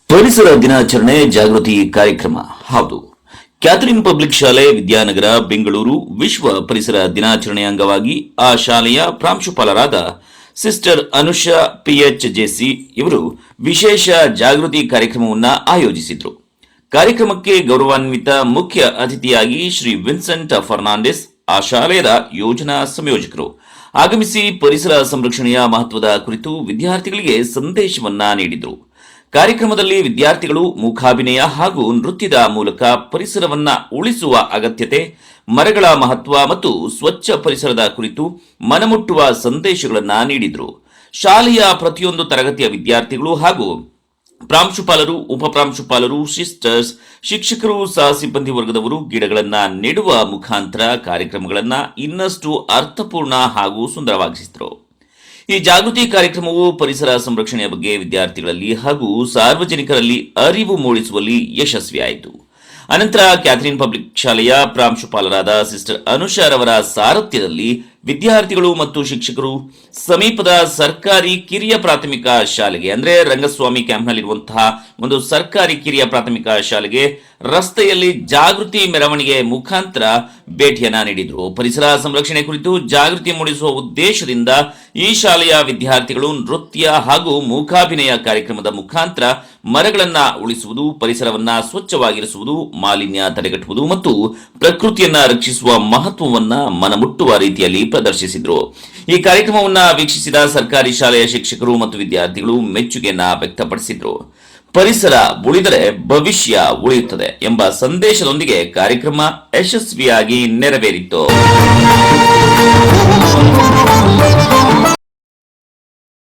ಪರಿಸರ ದಿನಾಚರಣೆ ಜಾಗೃತಿ ಕಾರ್ಯಕ್ರಮ. ಹೌದು, ಕ್ಯಾಥರಿನ್ ಪಬ್ಲಿಕ್ ಶಾಲೆ ವಿದ್ಯಾನಗರ ಬೆಂಗಳೂರು ವಿಶ್ವ ಪರಿಸರ ದಿನಾಚರಣೆ ಅಂಗವಾಗಿ ಆ ಶಾಲೆಯ ಪ್ರಾಂಶುಪಾಲರಾದ ಸಿಸ್ಟರ್ ಅನುಷಾ PHJC ಇವರು ವಿಶೇಷ ಜಾಗೃತಿ ಕಾರ್ಯಕ್ರಮವನ್ನು ಆಯೋಜಿಸಿದರು. ಕಾರ್ಯಕ್ರಮಕ್ಕೆ ಗೌರವಾನ್ವಿತ ಮುಖ್ಯ ಅತಿಥಿಯಾಗಿ ಶ್ರೀ ವಿನ್ಸೆಂಟ್ ಫರ್ನಾಂಡಿಸ್, ಆ ಶಾಲೆಯ ಯೋಜನಾ ಸಂಯೋಜಕರು, ಆಗಮಿಸಿ ಪರಿಸರ ಸಂರಕ್ಷಣೆಯ ಮಹತ್ವದ ಕುರಿತು ವಿದ್ಯಾರ್ಥಿಗಳಿಗೆ ಸಂದೇಶವನ್ನ ನೀಡಿದರು. ಕಾರ್ಯಕ್ರಮದಲ್ಲಿ ವಿದ್ಯಾರ್ಥಿಗಳು ಮೂಕಾಭಿನಯ ಹಾಗೂ ನೃತ್ಯದ ಮೂಲಕ ಪರಿಸರವನ್ನ ಉಳಿಸುವ ಅಗತ್ಯತೆ, ಮರಗಳ ಮಹತ್ವ ಮತ್ತು ಸ್ವಚ್ಛ ಪರಿಸರದ ಕುರಿತು ಮನಮುಟ್ಟುವ ಸಂದೇಶಗಳನ್ನು ನೀಡಿದರು. ಶಾಲೆಯ ಪ್ರತಿಯೊಂದು ತರಗತಿಯ ವಿದ್ಯಾರ್ಥಿಗಳು ಹಾಗೂ ಪ್ರಾಂಶುಪಾಲರು, ಉಪಪ್ರಾಂಶುಪಾಲರು, ಸಿಸ್ಟರ್ಸ್, ಶಿಕ್ಷಕರು, ಸಹ ಸಿಬ್ಬಂದಿ ವರ್ಗದವರು ಗಿಡಗಳನ್ನು ನೆಡುವ ಮುಖಾಂತರ ಕಾರ್ಯಕ್ರಮಗಳನ್ನು ಇನ್ನಷ್ಟು ಅರ್ಥಪೂರ್ಣ ಹಾಗೂ ಸುಂದರವಾಗಿಸಿದರು. ಈ ಜಾಗೃತಿ ಕಾರ್ಯಕ್ರಮವು ಪರಿಸರ ಸಂರಕ್ಷಣೆಯ ಬಗ್ಗೆ ವಿದ್ಯಾರ್ಥಿಗಳಲ್ಲಿ ಹಾಗೂ ಸಾರ್ವಜನಿಕರಲ್ಲಿ ಅರಿವು ಮೂಡಿಸುವಲ್ಲಿ ಯಶಸ್ವಿಯಾಯಿತು. ಅನಂತರ ಕ್ಯಾಥರಿನ್ ಪಬ್ಲಿಕ್ ಶಾಲೆಯ ಪ್ರಾಂಶುಪಾಲರಾದ ಸಿಸ್ಟರ್ ಅನುಷಾರವರ ಸಾರಥ್ಯದಲ್ಲಿ ವಿದ್ಯಾರ್ಥಿಗಳು ಮತ್ತು ಶಿಕ್ಷಕರು ಸಮೀಪದ ಸರ್ಕಾರಿ ಕಿರಿಯ ಪ್ರಾಥಮಿಕ ಶಾಲೆಗೆ, ಅಂದರೆ ರಂಗಸ್ವಾಮಿ ಕ್ಯಾಂಪ್ನಲ್ಲಿರುವಂತಹ ಒಂದು ಸರ್ಕಾರಿ ಕಿರಿಯ ಪ್ರಾಥಮಿಕ ಶಾಲೆಗೆ ರಸ್ತೆಯಲ್ಲಿ ಜಾಗೃತಿ ಮೆರವಣಿಗೆ ಮುಖಾಂತರ ಭೇಟಿಯನ್ನ ನೀಡಿದರು. ಪರಿಸರ ಸಂರಕ್ಷಣೆ ಕುರಿತು ಜಾಗೃತಿ ಮೂಡಿಸುವ ಉದ್ದೇಶದಿಂದ ಈ ಶಾಲೆಯ ವಿದ್ಯಾರ್ಥಿಗಳು ನೃತ್ಯ ಹಾಗೂ ಮೂಕಾಭಿನಯ ಕಾರ್ಯಕ್ರಮದ ಮುಖಾಂತರ ಮರಗಳನ್ನ ಉಳಿಸುವುದು, ಪರಿಸರವನ್ನ ಸ್ವಚ್ಛವಾಗಿರಿಸುವುದು, ಮಾಲಿನ್ಯ ತಡೆಗಟ್ಟುವುದು ಮತ್ತು ಪ್ರಕೃತಿಯನ್ನ ರಕ್ಷಿಸುವ ಮಹತ್ವವನ್ನ ಮನಮುಟ್ಟುವ ರೀತಿಯಲ್ಲಿ ಪ್ರದರ್ಶಿಸಿದರು. ಈ ಕಾರ್ಯಕ್ರಮವನ್ನು ವೀಕ್ಷಿಸಿದ ಸರ್ಕಾರಿ ಶಾಲೆಯ ಶಿಕ್ಷಕರು ಮತ್ತು ವಿದ್ಯಾರ್ಥಿಗಳು ಮೆಚ್ಚುಗೆಯನ್ನ ವ್ಯಕ್ತಪಡಿಸಿದರು. ಪರಿಸರ ಉಳಿದರೆ ಭವಿಷ್ಯ ಉಳಿಯುತ್ತದೆ ಎಂಬ ಸಂದೇಶದೊಂದಿಗೆ ಕಾರ್ಯಕ್ರಮ ಯಶಸ್ವಿಯಾಗಿ ನೆರವೇರಿತು.